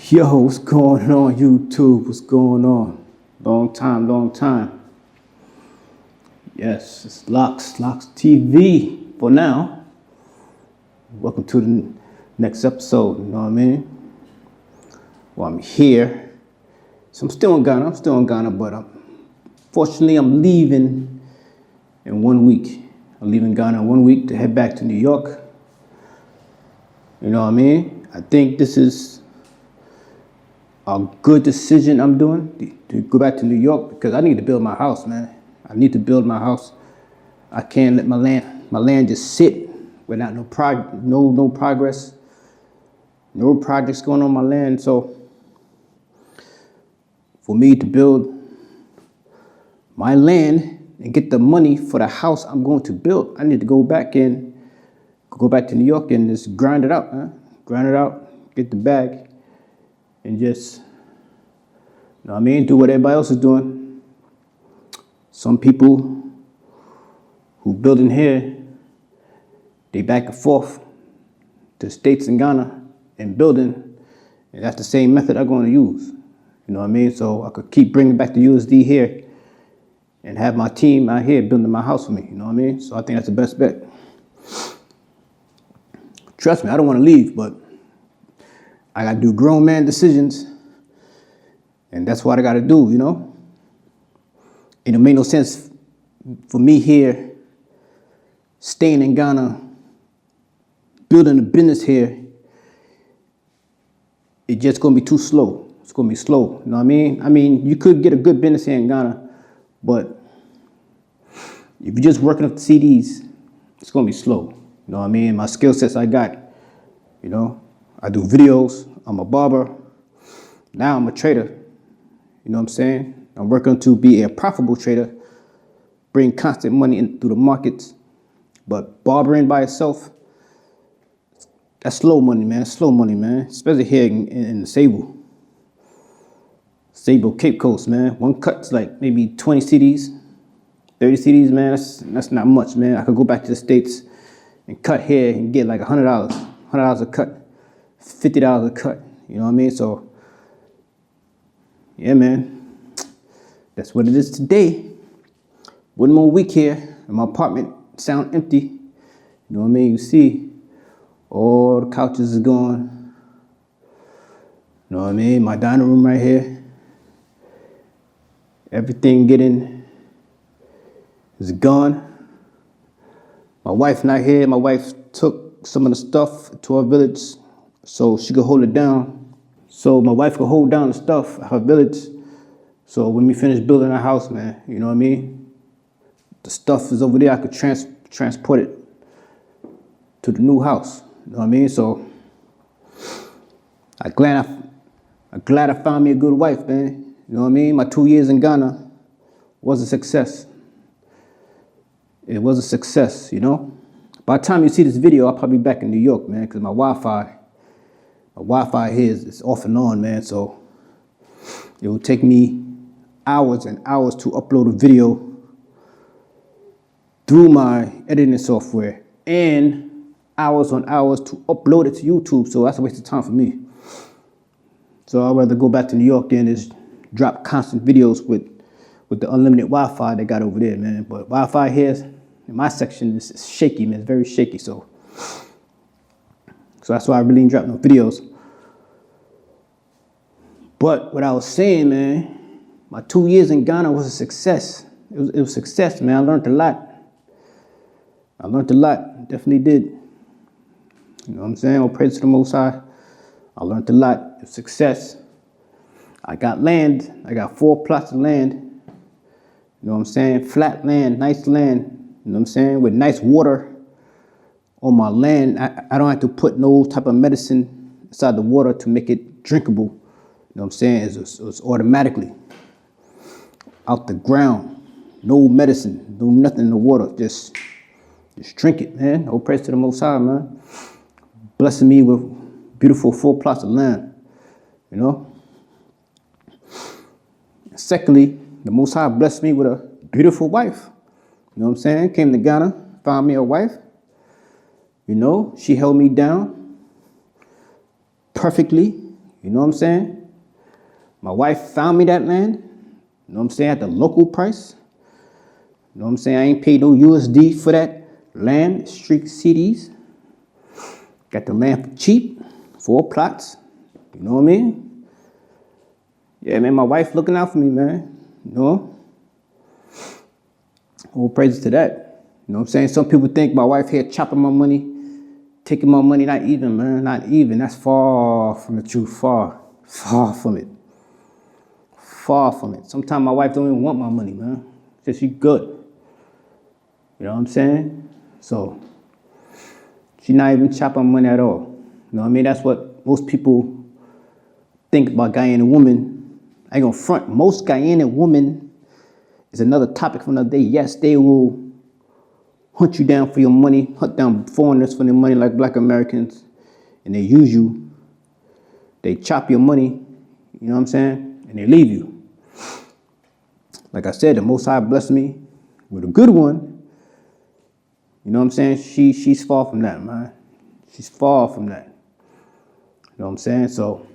Yo, what's going on YouTube? What's going on? Long time. Yes, it's Locks TV for now. Welcome to the next episode, you know what I mean? Well, I'm here. So I'm still in Ghana, but fortunately I'm leaving in 1 week. I'm leaving Ghana in 1 week to head back to New York. You know what I mean? I think this is a good decision I'm doing to go back to New York because I need to build my house, man. I need to build my house. I can't let my land just sit without no progress, no projects going on my land. So for me to build my land and get the money for the house I'm going to build, I need to go back to New York and just grind it out, man. Grind it out, get the bag, and just, you know what I mean, do what everybody else is doing. Some people who building here, they back and forth to the States and Ghana and building, and that's the same method I'm going to use. You know what I mean? So I could keep bringing back the USD here and have my team out here building my house for me. You know what I mean? So I think that's the best bet. Trust me, I don't want to leave, but I got to do grown man decisions, and that's what I got to do, you know? And it made no sense for me here, staying in Ghana, building a business here. It's just going to be too slow. It's going to be slow, you know what I mean? I mean, you could get a good business here in Ghana, but if you're just working up the CDs, it's going to be slow. You know what I mean? My skill sets I got, you know? I do videos, I'm a barber, now I'm a trader, you know what I'm saying? I'm working to be a profitable trader, bring constant money in through the markets, but barbering by itself, that's slow money, man, especially here in the Sable Cape Coast, man. One cut's like maybe 20 CDs, 30 CDs, man, that's not much, man. I could go back to the States and cut here and get like $100 a cut. $50 a cut, you know what I mean? So, yeah, man, that's what it is today. 1 more week here, and my apartment sound empty. You know what I mean? You see, all the couches is gone. You know what I mean? My dining room right here. Everything is gone. My wife not here. My wife took some of the stuff to our village so she could hold it down. So my wife could hold down the stuff at her village. So when we finish building our house, man, you know what I mean? The stuff is over there. I could transport it to the new house. You know what I mean? So I'm glad I found me a good wife, man. You know what I mean? My 2 years in Ghana was a success. It was a success, you know? By the time you see this video, I'll probably be back in New York, man, because my Wi-Fi here is off and on, man. So it will take me hours and hours to upload a video through my editing software and hours on hours to upload it to YouTube. So that's a waste of time for me. So I'd rather go back to New York than just drop constant videos with the unlimited Wi-Fi they got over there, man. But Wi-Fi here in my section is shaky, man. It's very shaky. So that's why I really didn't drop no videos. But what I was saying, man, my 2 years in Ghana was a success. It was a success, man. I learned a lot. Definitely did. You know what I'm saying? All praise to the Most High. I learned a lot. It was success. I got land. I got 4 plots of land. You know what I'm saying? Flat land, nice land. You know what I'm saying? With nice water on my land. I don't have to put no type of medicine inside the water to make it drinkable. You know what I'm saying? It's automatically out the ground. No medicine, no nothing in the water. Just drink it, man. All praise to the Most High, man. Blessing me with beautiful 4 plots of land, you know? Secondly, the Most High blessed me with a beautiful wife. You know what I'm saying? Came to Ghana, found me a wife. You know, she held me down perfectly. You You know what I'm saying? My wife found me that land. You know what I'm saying? At the local price. You know what I'm saying? I ain't paid no USD for that land, street CDs. Got the land for cheap, 4 plots. You know what I mean? Yeah, man, my wife looking out for me, man. You know? All praises to that. You know what I'm saying? Some people think my wife here chopping my money, taking my money. Not even, man, not even. That's far from the truth. Far from it. Far from it. Sometimes my wife don't even want my money, man. Just she good. You know what I'm saying? So, she not even chopping money at all. You know what I mean? That's what most people think about Ghanaian women. I ain't gonna front. Most Ghanaian women is another topic for another day. Yes, they will hunt you down for your money, hunt down foreigners for their money like black Americans, and they use you. They chop your money, you know what I'm saying? And they leave you. Like I said, the Most High blessed me with a good one. You know what I'm saying? She's far from that, man. She's far from that. You know what I'm saying? So,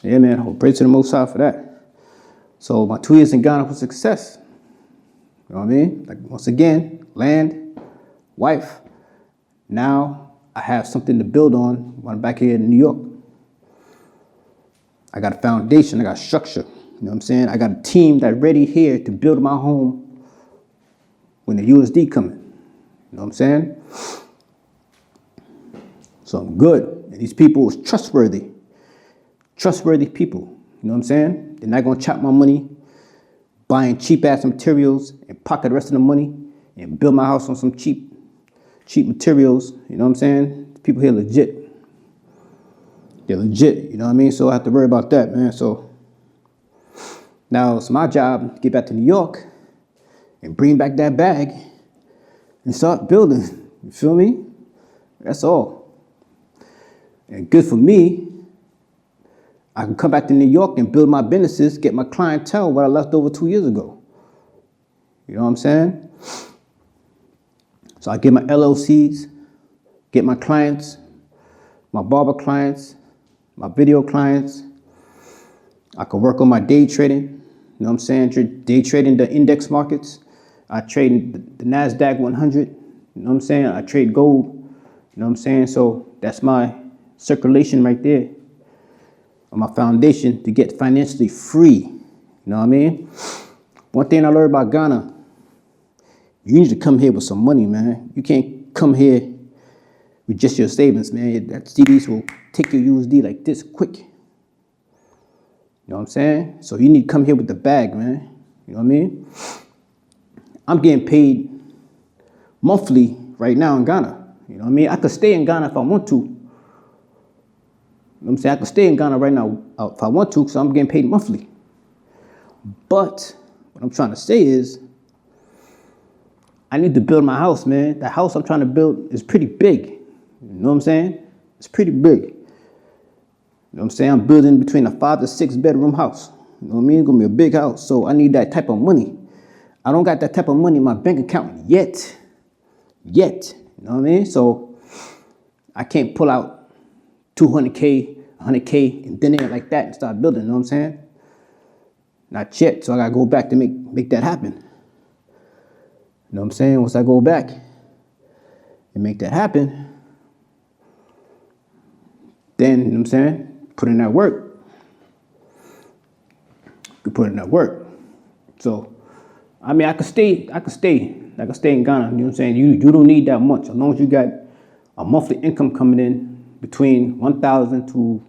yeah, man, I'll pray to the Most High for that. So my 2 years in Ghana was a success. You know what I mean? Like, once again, land, wife. Now I have something to build on when I'm back here in New York. I got a foundation, I got structure. You know what I'm saying? I got a team that's ready here to build my home when the USD coming. You know what I'm saying? So I'm good. And these people is trustworthy. Trustworthy people. You know what I'm saying? They're not gonna chop my money, buying cheap ass materials and pocket the rest of the money and build my house on some cheap materials. You know what I'm saying? People here legit. They're legit, you know what I mean? So I have to worry about that, man. So now it's my job to get back to New York and bring back that bag and start building. You feel me? That's all. And good for me, I can come back to New York and build my businesses, get my clientele what I left over 2 years ago. You know what I'm saying? So I get my LLCs, get my clients, my barber clients, my video clients. I can work on my day trading. You know what I'm saying? Day trading the index markets. I trade the NASDAQ 100. You know what I'm saying? I trade gold. You know what I'm saying? So that's my circulation right there. On my foundation to get financially free. You know what I mean? One thing I learned about Ghana, you need to come here with some money, man. You can't come here with just your savings, man. That CDs will take your USD like this quick. You know what I'm saying? So you need to come here with the bag, man. You know what I mean? I'm getting paid monthly right now in Ghana. You know what I mean? I could stay in Ghana if I want to. You know what I'm saying? I could stay in Ghana right now if I want to, because I'm getting paid monthly. But what I'm trying to say is, I need to build my house, man. The house I'm trying to build is pretty big. You know what I'm saying? It's pretty big. You know what I'm saying? I'm building between a 5 to 6 bedroom house. You know what I mean? It's gonna be a big house. So I need that type of money. I don't got that type of money in my bank account yet. You know what I mean? So I can't pull out 200K, 100K, and then it like that and start building. You know what I'm saying? Not yet. So I gotta go back to make that happen. You know what I'm saying? Once I go back and make that happen, then, you know what I'm saying, put in that work. You put in that work. So, I mean, I could stay in Ghana, you know what I'm saying? You don't need that much. As long as you got a monthly income coming in between 1,000 to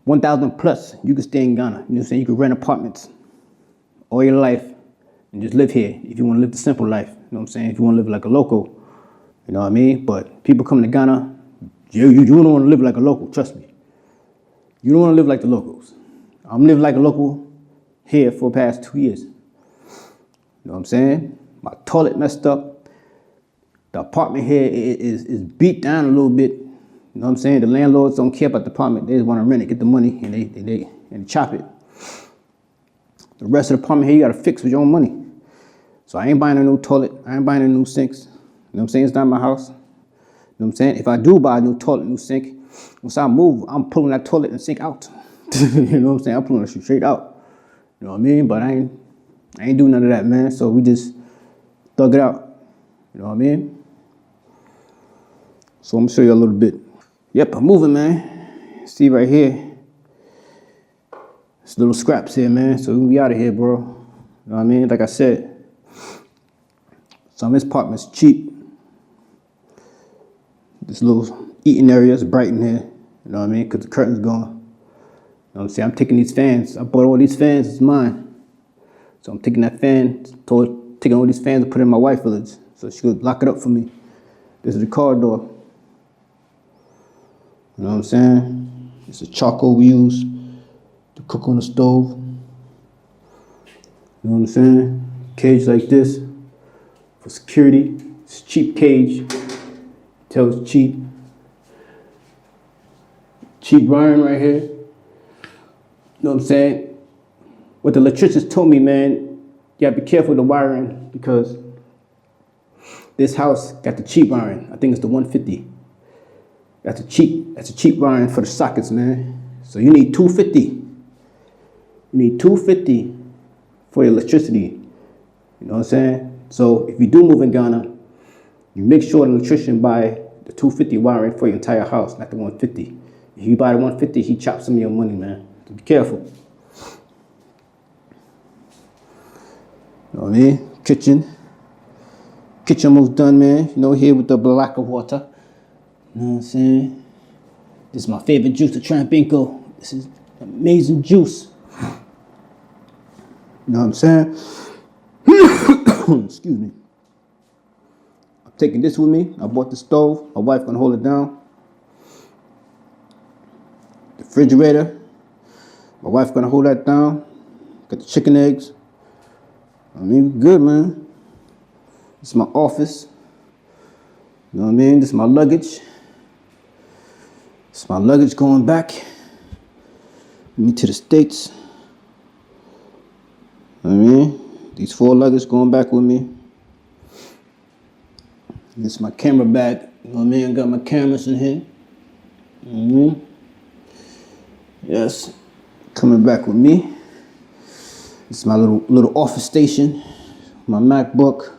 1,000 plus, you can stay in Ghana. You know what I'm saying? You can rent apartments all your life and just live here if you want to live the simple life. You know what I'm saying? If you want to live like a local, you know what I mean? But people come to Ghana, you don't want to live like a local, trust me. You don't want to live like the locals. I'm living like a local here for the past 2 years. You know what I'm saying? My toilet messed up. The apartment here is beat down a little bit. You know what I'm saying? The landlords don't care about the apartment. They just want to rent it, get the money, and they chop it. The rest of the apartment here, you got to fix with your own money. So I ain't buying a new toilet. I ain't buying a new sinks. You know what I'm saying? It's not my house. You know what I'm saying? If I do buy a new toilet, new sink, Once I move, I'm pulling that toilet and sink out. You know what I'm saying? I'm pulling that shit straight out. You know what I mean? But I ain't doing none of that, man. So we just thug it out. You know what I mean? So I'm gonna show you a little bit. Yep, I'm moving, man. See right here. It's little scraps here, man. So we out of here, bro. You know what I mean? Like I said, some of this apartment's cheap. This little eating area is bright in here. You know what I mean? Because the curtain's gone. You know what I'm saying? I'm taking these fans. I bought all these fans. It's mine. So I'm taking that fan, taking all these fans and put it in my wife's village. So she could lock it up for me. This is the car door. You know what I'm saying? It's a charcoal we use to cook on the stove. You know what I'm saying? Cage like this for security. It's a cheap cage. Tell it's cheap. Cheap wiring right here. You know what I'm saying? What the electricians told me, man, you gotta be careful with the wiring because this house got the cheap wiring. I think it's the 150. That's a cheap wiring for the sockets, man. So you need 250. You need 250 for your electricity. You know what I'm saying? So if you do move in Ghana, you make sure the electrician buy the 250 wiring for your entire house, not the 150. If you buy the 150, he chops some of your money, man. So be careful. You know what I mean? Kitchen almost done, man. You know, here with the black of water. You know what I'm saying? This is my favorite juice, the Trampinko. This is amazing juice. You know what I'm saying? Excuse me. I'm taking this with me. I bought the stove. My wife gonna hold it down. The refrigerator. My wife gonna hold that down. Got the chicken eggs. I mean, good, man. This is my office. You know what I mean? This is my luggage. This is my luggage going back with me to the States. You know what I mean? These 4 luggage going back with me. This is my camera bag. You know what I mean? I got my cameras in here. You know what I mean? Yes. Coming back with me. This is my little office station. My MacBook.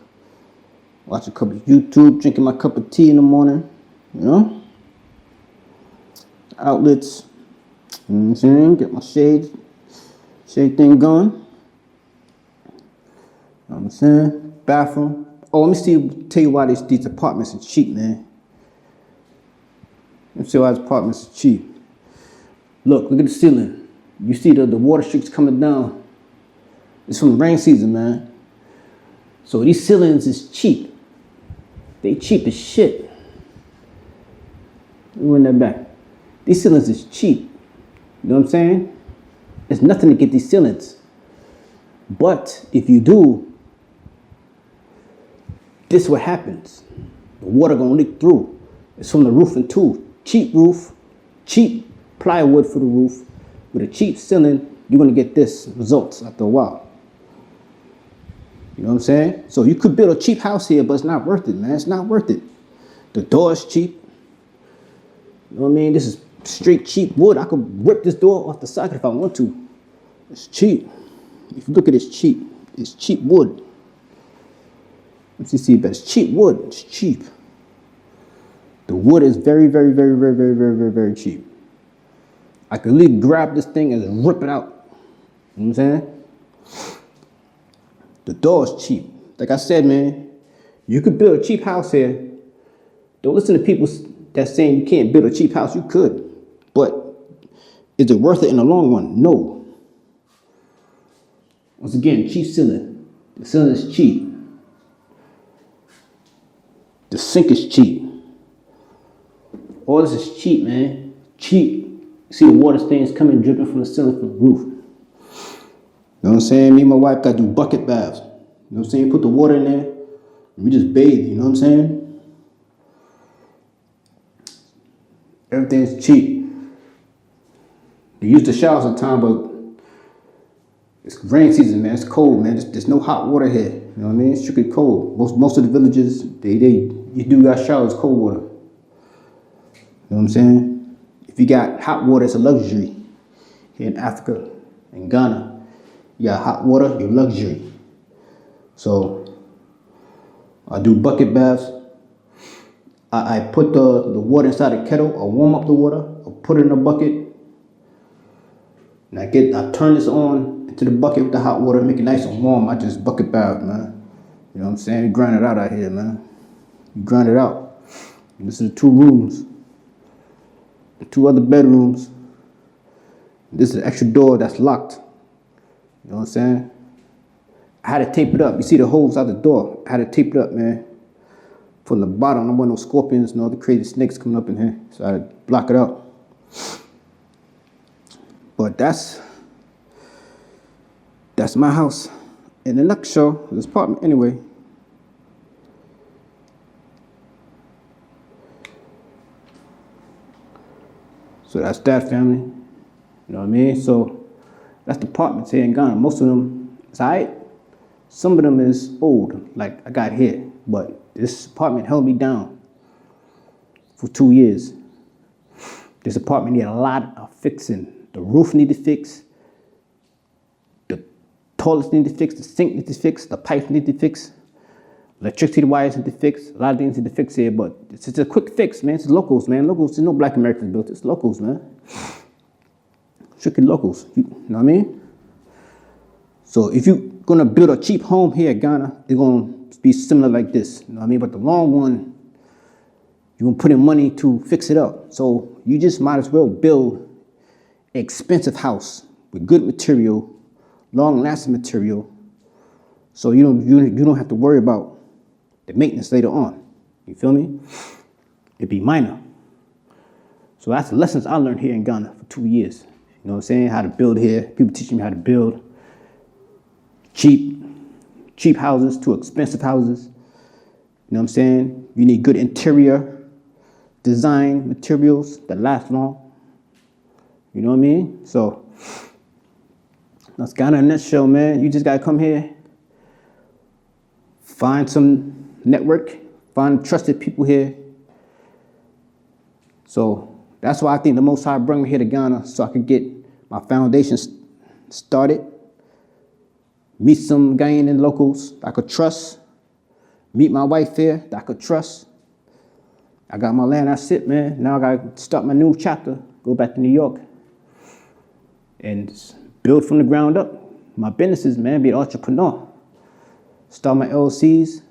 Watch a cup of YouTube. Drinking my cup of tea in the morning. You know? Outlets. You know what I'm saying? Get my shade thing going. You know what I'm saying? Bathroom. Oh, let me tell you why these apartments are cheap, man. Let me see why these apartments are cheap. Look at the ceiling. You see the water streaks coming down. It's from the rain season, man. So these ceilings is cheap. They cheap as shit. Let me run that back. These ceilings is cheap. You know what I'm saying? There's nothing to get these ceilings. But if you do, this is what happens. The water gonna leak through. It's from the roofing too. Cheap roof, cheap plywood for the roof. With a cheap ceiling, you're gonna get this results after a while. You know what I'm saying? So you could build a cheap house here, but it's not worth it, man. It's not worth it. The door is cheap. You know what I mean? This is straight cheap wood. I could rip this door off the socket if I want to. It's cheap. If you look at it, it's cheap. It's cheap wood. Let me see, but it's cheap wood. It's cheap. The wood is very, very, very, very, very, very, very, very cheap. I could literally grab this thing and rip it out. You know what I'm saying? The door is cheap. Like I said, man, you could build a cheap house here. Don't listen to people that's saying you can't build a cheap house. You could. But is it worth it in the long run? No. Once again, cheap ceiling. The ceiling is cheap. The sink is cheap. All this is cheap, man. Cheap. See the water stains coming dripping from the ceiling from the roof. You know what I'm saying? Me and my wife got to do bucket baths. You know what I'm saying? Put the water in there. And we just bathe. You know what I'm saying? Everything's cheap. You use the showers at time, but it's rain season, man. It's cold, man. There's no hot water here. You know what I mean? It's strictly cold. Most of the villages, you do got showers, cold water. You know what I'm saying? If you got hot water, it's a luxury. Here in Africa, in Ghana, you got hot water, you're luxury. So I do bucket baths. I put the water inside the kettle, I warm up the water, I put it in a bucket, and I turn this on into the bucket with the hot water, make it nice and warm. I just bucket bath, man. You know what I'm saying? You grind it out here, man. You grind it out. And this is the 2 rooms, the 2 other bedrooms. This is the extra door that's locked. You know what I'm saying? I had to tape it up. You see the holes out the door. I had to tape it up, man. From the bottom, I don't want no scorpions, no other crazy snakes coming up in here. So I had to block it out. But that's my house in a nutshell. This apartment, anyway. So that's that, family. You know what I mean? So that's the apartments here in Ghana. Most of them is alright. Some of them is old, like I got here. But this apartment held me down for 2 years. This apartment needed a lot of fixing. The roof needed fixed. The toilets needed to fix. The sink needed to fix. The pipes needed to fix. Electricity wires need to fix. A lot of things need to fix here, but it's just a quick fix, man. It's locals, man. Locals, there's no black Americans built. It's locals, man. Strictly locals. You know what I mean? So if you're gonna build a cheap home here in Ghana, it's gonna be similar like this. You know what I mean? But the long one, you're gonna put in money to fix it up. So you just might as well build an expensive house with good material, long-lasting material, so you don't have to worry about the maintenance later on. You feel me? It'd be minor. So that's the lessons I learned here in Ghana for 2 years. You know what I'm saying? How to build here. People teaching me how to build cheap houses to expensive houses. You know what I'm saying? You need good interior design materials that last long. You know what I mean? So that's Ghana in a nutshell, man. You just gotta come here, find some network, find trusted people here. So that's why I think the Most High brought me here to Ghana, so I could get my foundation started, meet some Ghanaian locals I could trust, meet my wife here that I could trust. I got my land, that's it, man. Now I gotta start my new chapter, go back to New York, and build from the ground up. My businesses, man, be an entrepreneur. Start my LLCs,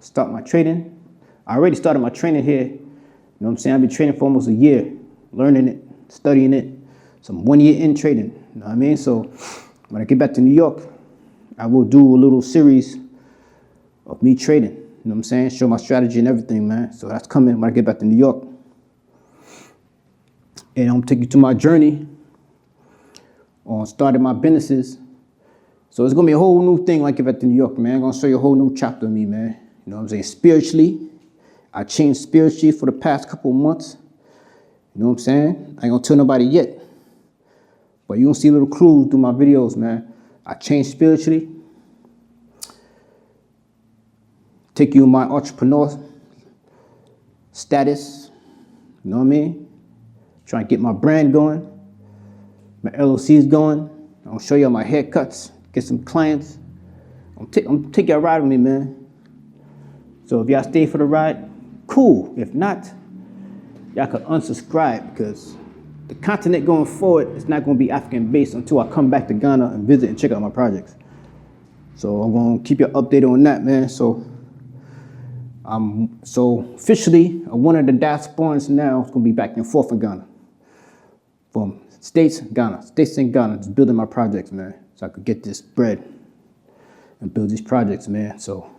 start my trading. I already started my training here. You know what I'm saying? I've been training for almost a year, learning it, studying it. So I'm 1 year in trading, you know what I mean? So when I get back to New York, I will do a little series of me trading, you know what I'm saying? Show my strategy and everything, man. So that's coming when I get back to New York. And I'm gonna take you to my journey on starting my businesses. So it's gonna be a whole new thing when I get back to New York, man. I'm gonna show you a whole new chapter of me, man. You know what I'm saying? Spiritually, I changed spiritually for the past couple of months. You know what I'm saying? I ain't gonna tell nobody yet, but you gonna see little clues through my videos, man. I changed spiritually. Take you in my entrepreneur status. You know what I mean? Trying to get my brand going, my LLCs going. I'm gonna show you my haircuts, get some clients. I'm gonna take y'all ride with me, man. So if y'all stay for the ride, cool. If not, y'all could unsubscribe, because the continent going forward is not going to be African based until I come back to Ghana and visit and check out my projects. So I'm going to keep you updated on that, man. So officially, one of the diasporans now is going to be back and forth in Ghana. From states and Ghana, just building my projects, man. So I could get this bread and build these projects, man. So,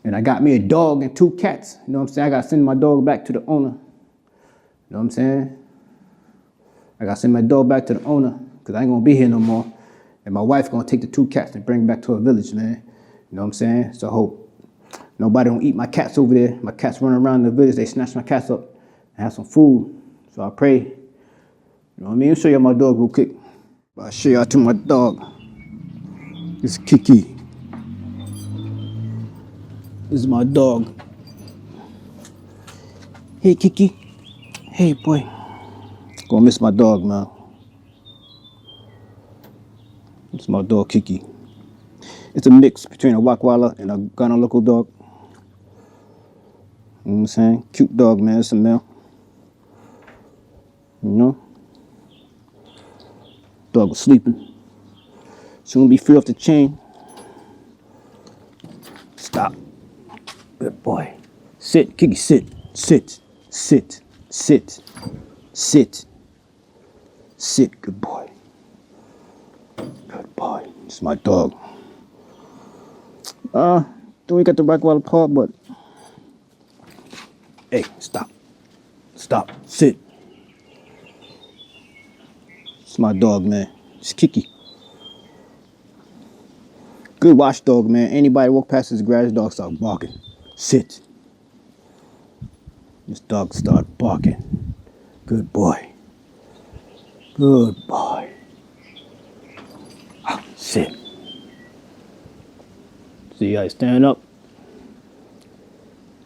and I got me a dog and 2 cats. You know what I'm saying? I got to send my dog back to the owner. You know what I'm saying? I got to send my dog back to the owner, because I ain't going to be here no more. And my wife going to take the 2 cats and bring them back to her village, man. You know what I'm saying? So I hope nobody don't eat my cats over there. My cats running around the village. They snatch my cats up and have some food. So I pray. You know what I mean? I'll show you my dog real quick. I'll show y'all to my dog. This is Kiki. This is my dog. Hey, Kiki. Hey, boy. Gonna miss my dog, man. It's my dog, Kiki. It's a mix between a Rottweiler and a Ghana local dog. You know what I'm saying? Cute dog, man. It's a male. You know? Dog was sleeping. Soon be free off the chain. Stop. Good boy. Sit, Kiki, sit. Sit. Sit. Sit. Sit. Sit. Good boy. Good boy. It's my dog. Don't we got the Rottweiler part, but hey, stop. Stop. Sit. It's my dog, man. It's Kiki. Good watchdog, man. Anybody walk past this garage, dog start barking. Sit. This dog start barking. Good boy. Good boy. Sit. See how I stand up.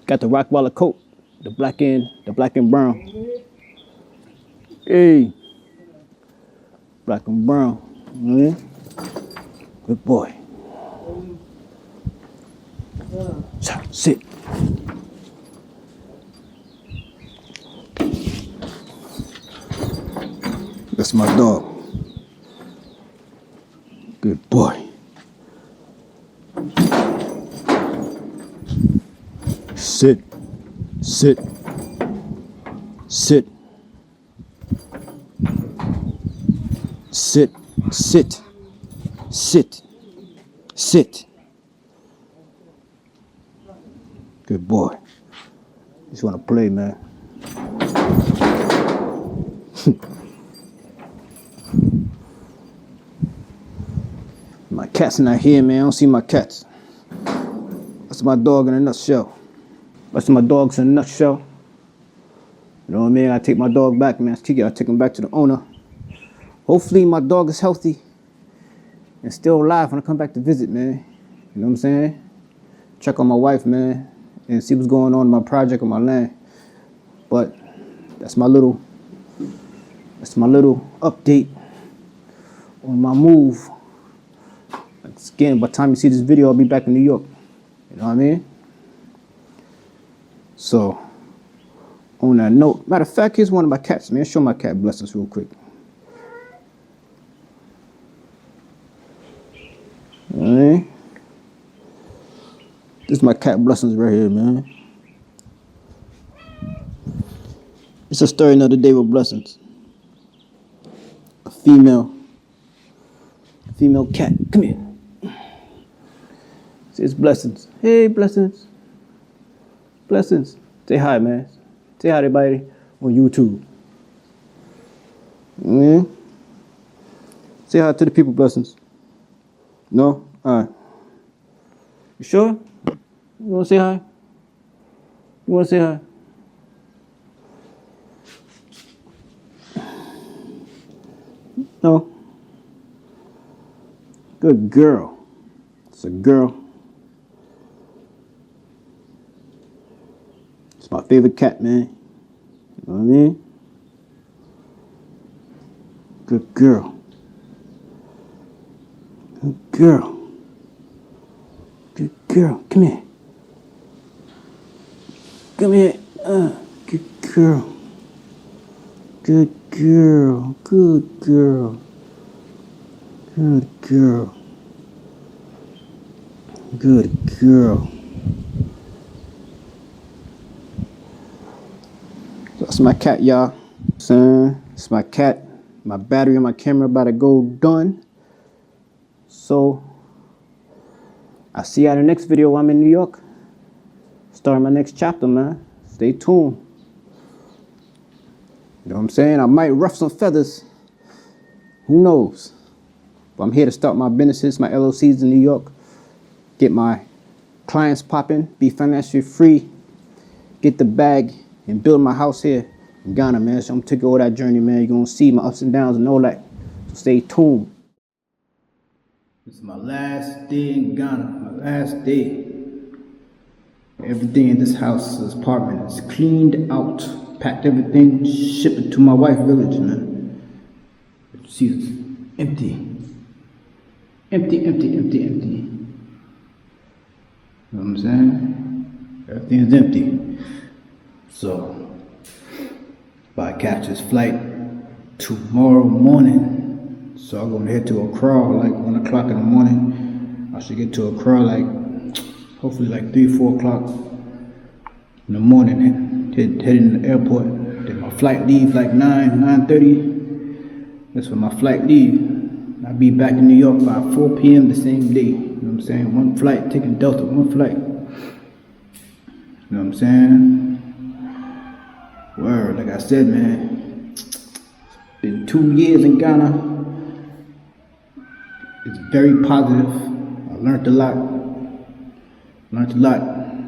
Got the Rottweiler coat, the black and brown. Hey, black and brown. Yeah. Good boy. Sit. That's my dog. Good boy. Sit. Sit. Sit. Sit. Sit. Sit. Sit. Good boy. Just want to play, man. My cat's not here, man. I don't see my cats. That's my dog in a nutshell. That's my dogs in a nutshell. You know what I mean? I take my dog back, man. I take him back to the owner. Hopefully my dog is healthy and still alive when I come back to visit, man. You know what I'm saying? Check on my wife, man, and see what's going on in my project on my land. But that's my little update on my move. Again, by the time you see this video, I'll be back in New York. You know what I mean? So, on that note, matter of fact, here's one of my cats, man. Show my cat blessings real quick. All right. This is my cat blessings right here, man. It's a story another day with blessings. A female cat. Come here. It's blessings. Hey, blessings. Blessings. Say hi, man. Say hi to everybody on YouTube. Say hi to the people, blessings. No? All right. You sure? You want to say hi? You want to say hi? No? Good girl. It's a girl. It's my favorite cat, man. You know what I mean? Good girl. Good girl. Good girl. Come here. Come here. Good girl. Good girl. Good girl. Good girl. Good girl. That's my cat, y'all. It's my cat. My battery on my camera about to go done. So, I'll see you in the next video while I'm in New York. Starting my next chapter, man. Stay tuned. You know what I'm saying? I might ruffle some feathers. Who knows? But I'm here to start my businesses, my LLCs in New York. Get my clients popping, be financially free, get the bag, and build my house here in Ghana, man. So I'm taking all that journey, man. You're going to see my ups and downs and all that. So stay tuned. This is my last day in Ghana, my last day. Everything in this house, this apartment is cleaned out. packed everything, shipped it to my wife's village, man. She's empty. Empty. You know what I'm saying? Everything's empty. So, if I catch this flight tomorrow morning, so I'm gonna head to Accra like 1 o'clock in the morning. I should get to Accra like, hopefully like 3, 4 o'clock in the morning. Head in the airport. Then my flight leaves like 9:30. That's when my flight leaves. I'll be back in New York by 4 p.m. the same day. You know what I'm saying? One flight, taking Delta, one flight. You know what I'm saying? Word, like I said, man. It's been 2 years in Ghana. It's very positive. I learned a lot.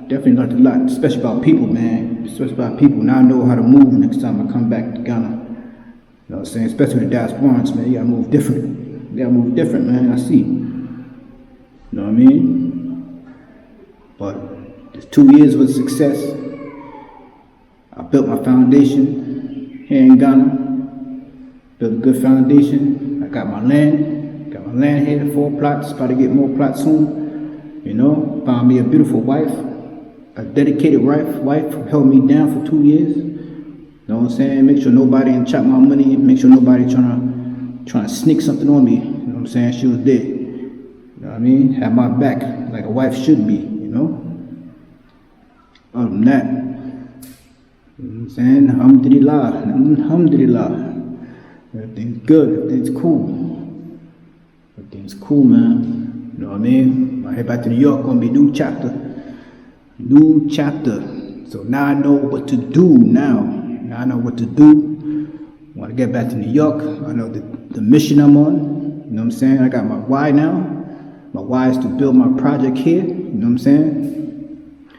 Definitely learned a lot, especially about people, man. Especially about people. Now I know how to move next time I come back to Ghana. You know what I'm saying? Especially with the Diasporans, man. You gotta move different. You gotta move different, man. I see. You know what I mean? But this 2 years was a success. I built my foundation here in Ghana. Built a good foundation. I got my land. Got my land here, 4 plots. About to get more plots soon. You know, found me a beautiful wife. A dedicated wife who held me down for 2 years. You know what I'm saying? Make sure nobody ain't chop my money. Make sure nobody trying to sneak something on me. You know what I'm saying? She was there. You know what I mean? Had my back like a wife should be, you know? Other than that, you know what I'm saying? Alhamdulillah. Everything's good. Everything's cool. Everything's cool, man. You know what I mean? I head back to New York, gonna be a new chapter. New chapter. So now I know what to do now. Now I know what to do. Want to get back to New York. I know the mission I'm on. You know what I'm saying? I got my why now. My why is to build my project here. You know what I'm saying?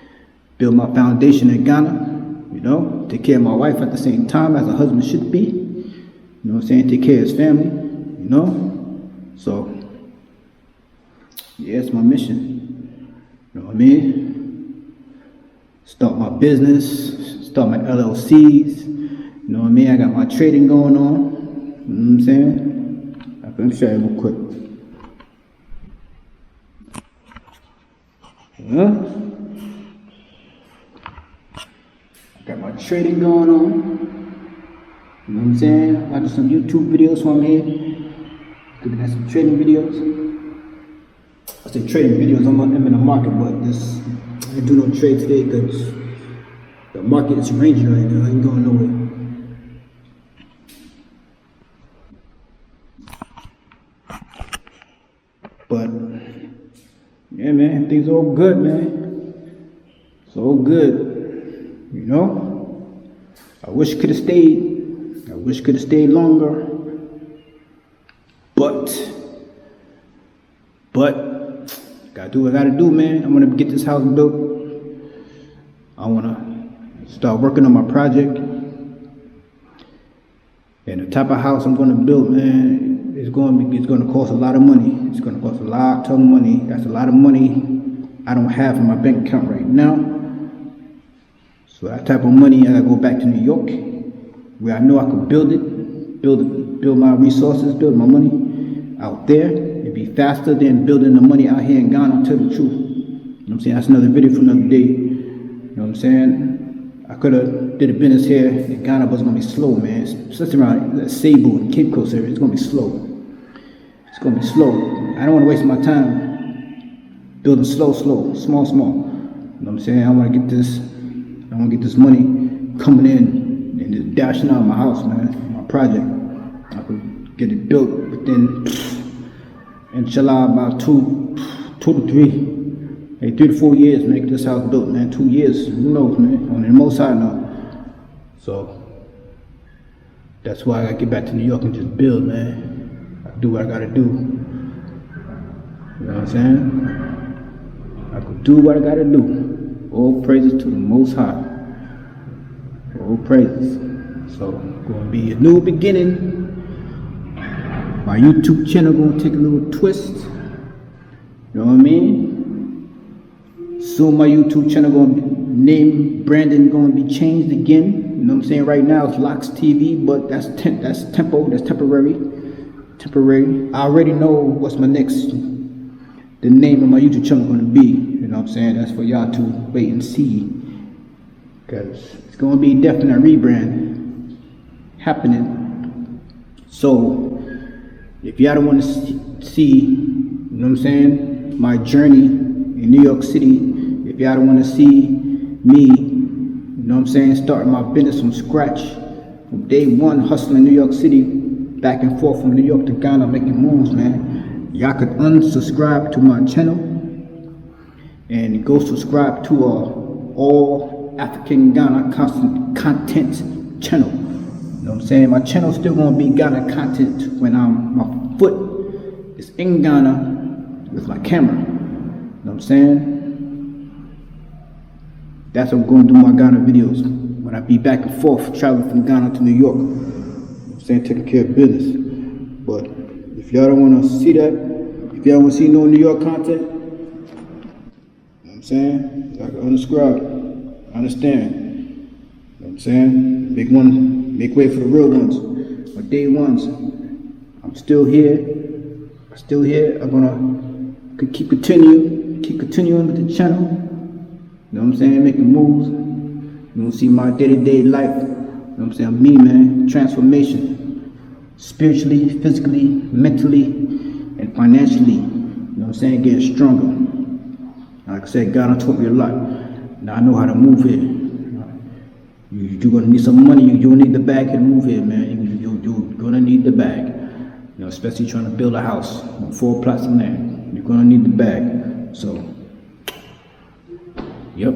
Build my foundation in Ghana. You know? Take care of my wife at the same time as a husband should be. You know what I'm saying? Take care of his family. You know? So, yeah, it's my mission. You know what I mean? Start my business. Start my LLCs. You know what I mean? I got my trading going on. You know what I'm saying? Let me show you real quick. Yeah. I got my trading going on. You know what I'm saying? I do some YouTube videos while I'm here. Looking at some trading videos. I say trading videos, I'm in the market, but I didn't do no trade today because the market is ranging right now. I ain't going nowhere. But yeah, man, things are all good, man. It's all good, you know. I wish could have stayed. I wish could have stayed longer. But gotta do what I gotta do, man. I wanna get this house built. I wanna start working on my project. And the type of house I'm gonna build, man, it's gonna cost a lot of money. It's gonna cost a lot of money. That's a lot of money I don't have in my bank account right now. So that type of money, I gotta go back to New York, where I know I can build my resources, build my money out there. It'd be faster than building the money out here in Ghana, to tell the truth. You know what I'm saying? That's another video for another day. You know what I'm saying? I could have did a business here in Ghana, but it's gonna be slow, man. Especially around Cebu and Cape Coast area, it's gonna be slow. It's gonna be slow. I don't wanna waste my time building slow, small. You know what I'm saying? I wanna get this money coming in and just dashing out of my house, man, my project. I could get it built within, inshallah, about 2 to 3. 3 to 4 years, make this house built, man. 2 years, who knows, man? On the most high now. So that's why I gotta get back to New York and just build, man. I do what I gotta do. You know what I'm saying? I could do what I gotta do. All praises to the Most High. All praises. So gonna be a new beginning. My YouTube channel gonna take a little twist. You know what I mean? Soon my YouTube channel branding gonna be changed again. You You know what I'm saying? Right now it's Locks TV, but that's temporary. I already know what's the name of my YouTube channel gonna be. You know what I'm saying? That's for y'all to wait and see, because it's gonna be definitely a rebrand happening. So if y'all don't want to see, you know what I'm saying, my journey in New York City, if y'all don't want to see me, you know what I'm saying, starting my business from scratch, from day one, hustling New York City, back and forth from New York to Ghana, making moves, man, y'all could unsubscribe to my channel and go subscribe to all African Ghana content channel. You know what I'm saying? My channel's still gonna be Ghana content when my foot is in Ghana with my camera. You know what I'm saying? That's what I'm gonna do my Ghana videos when I be back and forth traveling from Ghana to New York. You know what I'm saying? Taking care of business. But if y'all don't wanna see that, if y'all wanna see no New York content, you know what I'm saying? Y'all can unsubscribe. I understand. You know what I'm saying? Make way for the real ones. My day ones. I'm still here. I'm gonna keep continuing with the channel. You know what I'm saying? Making moves. You gonna see my day-to-day life. You know what I'm saying? Me, man. Transformation. Spiritually, physically, mentally, and financially. You know what I'm saying? Getting stronger. Like I said, God taught me a lot. Now I know how to move here. You're gonna need some money. You're gonna need the bag to move here, man. You're gonna need the bag. You know, especially trying to build a house on 4 plots of land. You're gonna need the bag. So, yep.